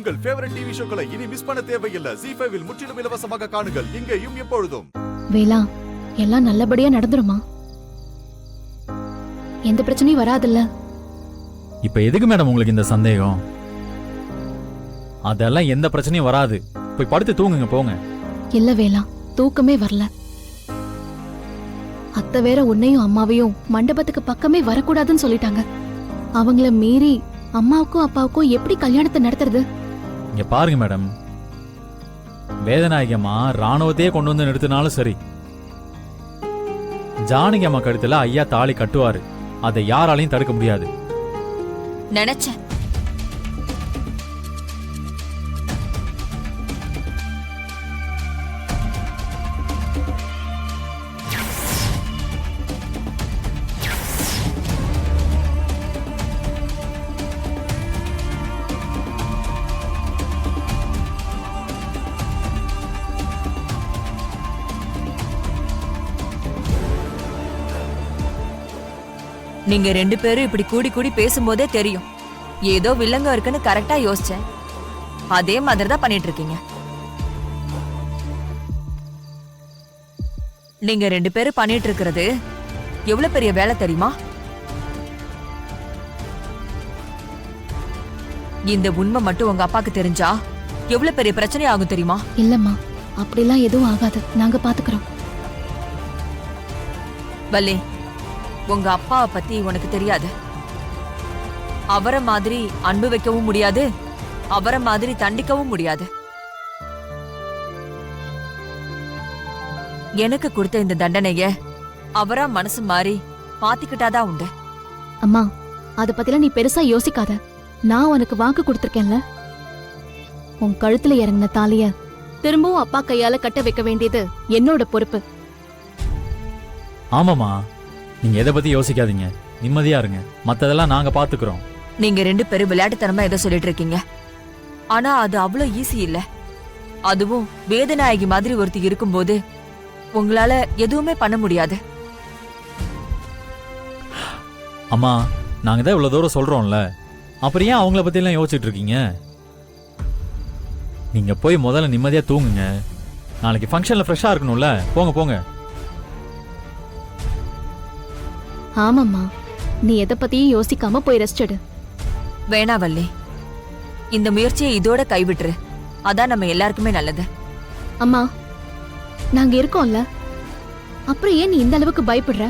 உங்கள் favourite TV ஷோக்களை இனி miss பண்ண தேவையில்லை. ZEE5 இல் முற்றிலும் இலவசமாக காணுங்கள். இங்கேயும் எப்பொழுதும். வேலா, எல்லாம் நல்லபடியா நடந்துருமா? எந்த பிரச்சனையும் வராதுல்ல? இப்ப எதுக்கு மேடம் உங்களுக்கு இந்த சந்தேகம்? அதெல்லாம் எந்த பிரச்சனையும் வராது. போய் படுத்து தூங்குங்க போங்க. இல்ல வேலா, தூக்கமே வரல. அத்தை வேற உன்னையும் அம்மாவையும் மண்டபத்துக்கு பக்கமே வரக்கூடாதுன்னு சொல்லிட்டாங்க. அவங்கள மீறி அம்மாவுக்கும் அப்பாவுக்கும் எப்படி கல்யாணத்தை நடத்துறது? இங்க பாருங்க மேடம், வேதநாயகம்மா ராணுவத்தையே கொண்டு வந்து நிறுத்தினாலும் சரி, ஜானகி அம்மா கழுத்துல ஐயா தாலி கட்டுவாரு. அதை யாராலையும் தடுக்க முடியாது. நினைச்சேன். நீங்க ரெண்டு பேரும் இப்படி கூடி கூடி பேசும்போதே தெரியும் ஏதோ வில்லங்க இருக்குன்னு கரெக்டா யோசிச்சேன். அதே மாதிரி தான் பண்ணிட்டு இருக்கீங்க. நீங்க ரெண்டு பேரும் பண்ணிட்டு இருக்கிறது எவ்வளவு பெரிய வேலை தெரியுமா? இந்த உண்மை மட்டும் உங்க அப்பாக்கு தெரிஞ்சா எவ்வளவு பெரிய பிரச்சனை ஆகும் தெரியுமா? இல்லம்மா, அப்படிலாம் எதுவும் ஆகாது. நாங்க பாத்துக்கிறோம். வள்ளி, உங்க அப்பாவை பத்தி உனக்கு தெரியாது. அவரை மாதிரி அன்பு வைக்கவும் முடியாது, அவரை மாதிரி தண்டிக்கவும் முடியாது. எனக்கு கொடுத்த இந்த தண்டனைய அவரா மனசு மாறி மாத்திக்கிட்டாதான் உண்டு. அம்மா, அத பத்திலாம் நீ பெருசா யோசிக்காத. நான் உனக்கு வாக்கு கொடுத்திருக்கேன்ல. உன் கழுத்துல இறங்கின தாலிய திரும்பவும் அப்பா கையால கட்ட வைக்க வேண்டியது என்னோட பொறுப்பு. ஆமாமா, நீங்க எதை பத்தி யோசிக்காதீங்க. நிம்மதியா இருங்க. மத்ததெல்லாம் நாங்க பாத்துக்கிறோம். நீங்க ரெண்டு பேரும் விளையாட்டுத்தனமா ஏதோ சொல்லிட்டு இருக்கீங்க. ஆனா அது அவ்வளவு ஈஸி இல்ல. அதுவும் வேதநாயகி மாதிரி ஒருத்தி இருக்கும்போது உங்களால எதுவுமே பண்ண முடியாது. அம்மா, நாங்க தான் இவ்வளவு தூரம் சொல்றோம்ல, அப்புறம் ஏன் அவங்கள பத்தி எல்லாம் யோசிச்சுட்டு இருக்கீங்க? நீங்க போய் முதல்ல நிம்மதியா தூங்குங்க. நாளைக்கு ஃபங்க்ஷன்ல ஃப்ரெஷ்ஷா இருக்கணும்ல. போங்க போங்க. ஆமாம்மா, நீ எதை பத்தியும் யோசிக்காம போய் ரெஸ்ட் எடு. வேணா வள்ளி, இந்த முயற்சியை இதோட கைவிட்டுரு. அதான் நம்ம எல்லாருக்குமே நல்லது. அம்மா, நாங்க இருக்கோம்ல, அப்புறம் ஏன் நீ இந்த அளவுக்கு பயப்படுற?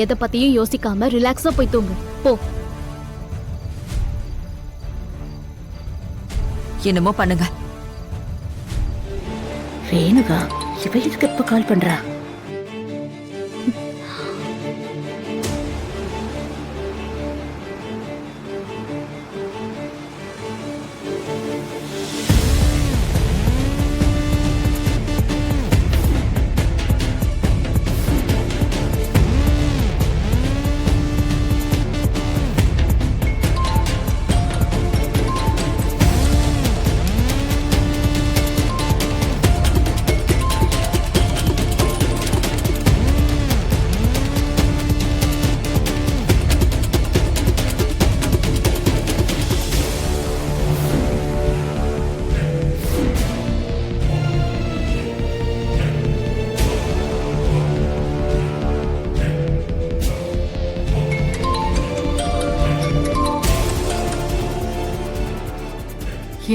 எதை பத்தியும் யோசிக்காம ரிலாக்ஸா போய் தூங்கு போ. என்னமோ பண்ணுங்க. ரேணுகா, இவ எதுக்கு இப்ப கால் பண்றா?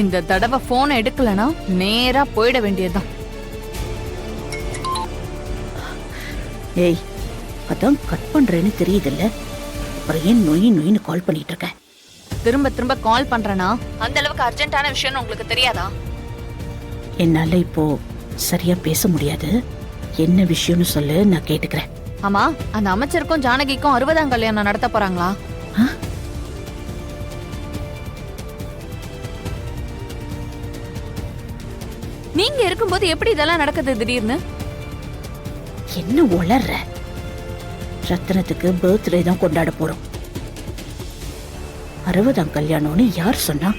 இந்த தடவை போன் எடுக்கலனா நேரா போயிட வேண்டியதுதான். ஏய், அதான் கட் பண்றேன்னு தெரியுதுல்ல, அப்புறம் ஏன் நொய் நொயின்னு கால் பண்ணிட்டு இருக்க? திரும்ப திரும்ப கால் பண்றேனா அந்த அளவுக்கு அர்ஜென்ட்டான விஷயம் உங்களுக்கு தெரியாதா? என்னால இப்போ சரியா பேச முடியாது. என்ன விஷயம்னு சொல்லு, நான் கேட்டுக்கிறேன். ஆமா, அந்த அமைச்சருக்கும் ஜானகிக்கும் 60ஆம் கல்யாணம் நடத்த போறாங்களா? நீங்க இருக்கும்போது எப்படி இதெல்லாம் நடக்குது திடீர்னு? என்ன உளர்ற? ரத்னத்துக்கு பர்த்டே தான் கொண்டாட போறோம். 60ஆம் கல்யாணம்னு யார் சொன்னா?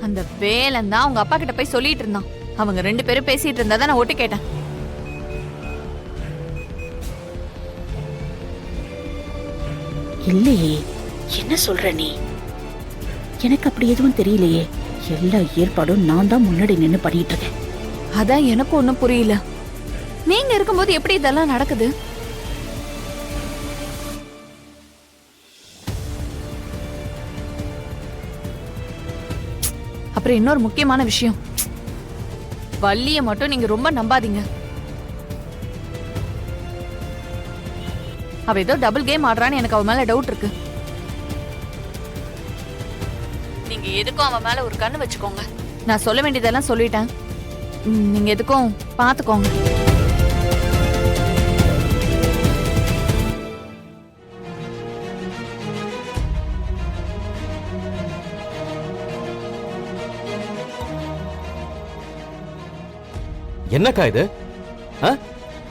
அந்த வேலன் தான் உங்க அப்பா கிட்ட போய் சொல்லிட்டு இருந்தான். அவங்க ரெண்டு பேரும் பேசிட்டு இருந்தா நான் ஒட்டு கேட்டேன். இல்லையே, என்ன சொல்ற நீ? எனக்கு அப்படி எதுவும் தெரியலையே. எல்லா ஏற்பாடும் நான் தான் முன்னாடி நின்னு பண்ணிட்டு இருக்கேன். அதான் எனக்கு ஒண்ணும் புரியல. நீங்க இருக்கும்போது எப்படி இதெல்லாம் நடக்குது? அப்புறம் இன்னொரு முக்கியமான விஷயம், வள்ளிய மட்டும் நீங்க ரொம்ப நம்பாதீங்க. அவ ஏதோ டபுள் கேம் ஆடுறான்னு எனக்கு அவ மேல டவுட் இருக்கு. நீங்க எதுக்கும் அவ மேல ஒரு கண்ணு வச்சுக்கோங்க. நான் சொல்ல வேண்டியதெல்லாம் சொல்லிட்டேன். நீங்க எதுக்கும் பாத்துக்கோங்க. என்னக்கா இது?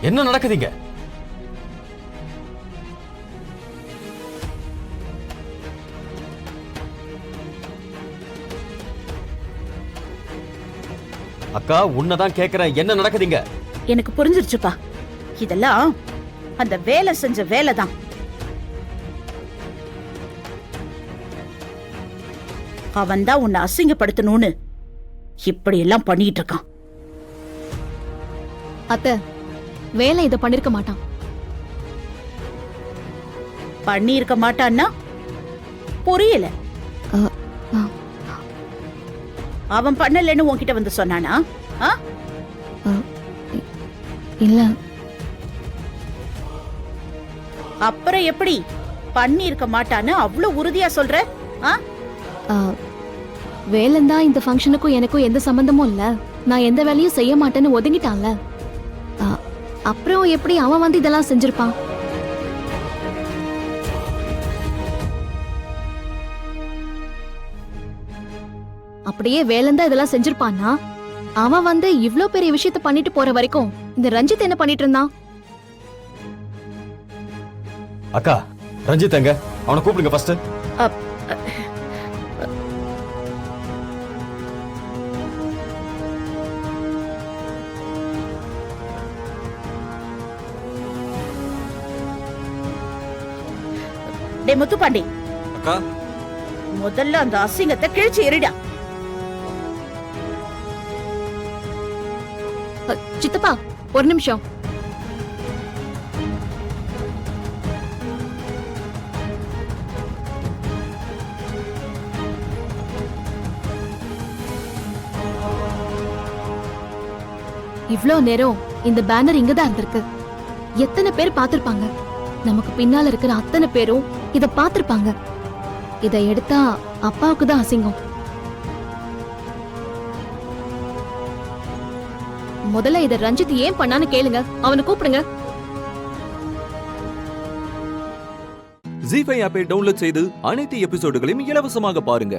என்ன நடக்குதுங்க? அக்கா உன்னதான் கேக்குறேன், என்ன நடக்குதுங்க? எனக்கு புரிஞ்சிருச்சுப்பா. இதெல்லாம் அந்த வேலை செஞ்ச வேலைதான். அவன் தான் உன்னை அசிங்கப்படுத்தணும்னு இப்படி எல்லாம் பண்ணிட்டு இருக்கான். அத்தை, வேலை இதை பண்ணிருக்க மாட்டான். பண்ணி இருக்க மாட்டான்னா புரியல. அவன் பண்ணலன்னு உன்கிட்ட வந்து சொன்னானா? இல்ல. அப்புறம் எப்படி பண்ணி இருக்க மாட்டான்னு அவ்வளவு உறுதியா சொல்ற? வேலன் தான் இந்த ஃபங்க்ஷனுக்கும் எனக்கும் எந்த சம்பந்தமும் இல்ல, நான் எந்த வேலையும் செய்ய மாட்டேன்னு ஒதுங்கிட்டான்ல. அப்புறம் எப்படி அவன் வந்து இதெல்லாம் செஞ்சிருப்பான்? அப்படியே வேலன் தான் இதெல்லாம் செஞ்சிருப்பான்னா அவன் வந்து இவ்ளோ பெரிய விஷயத்த பண்ணிட்டு போற வரைக்கும் இந்த ரஞ்சித் என்ன பண்ணிட்டு இருந்தான்? அக்கா ரஞ்சித் எங்க? அவனை கூப்பிடுங்க ஃபர்ஸ்ட். டே முத்துப்பாண்டி, அக்கா முதல்ல அந்த அசிங்கத்தை கிழிச்சு எறிடா. சித்தப்பா ஒரு நிமிஷம். இவ்ளோ நேரம் இந்த பேனர் இங்கதான் இருந்திருக்கு. எத்தனை பேர் பாத்திருப்பாங்க? நமக்கு பின்னால இருக்கிற அத்தனை பேரும் இத பாத்திருப்பாங்க. இத எடுத்தா அப்பாவுக்கு தான் அசிங்கம். முதல்ல இத ரஞ்சித் ஏன் பண்ணான்னு கேளுங்க, அவனை கூப்பிடுங்க. ஜீ5 ஆப்பை டவுன்லோட் செய்து அனைத்து எபிசோடுகளையும் இலவசமாக பாருங்க.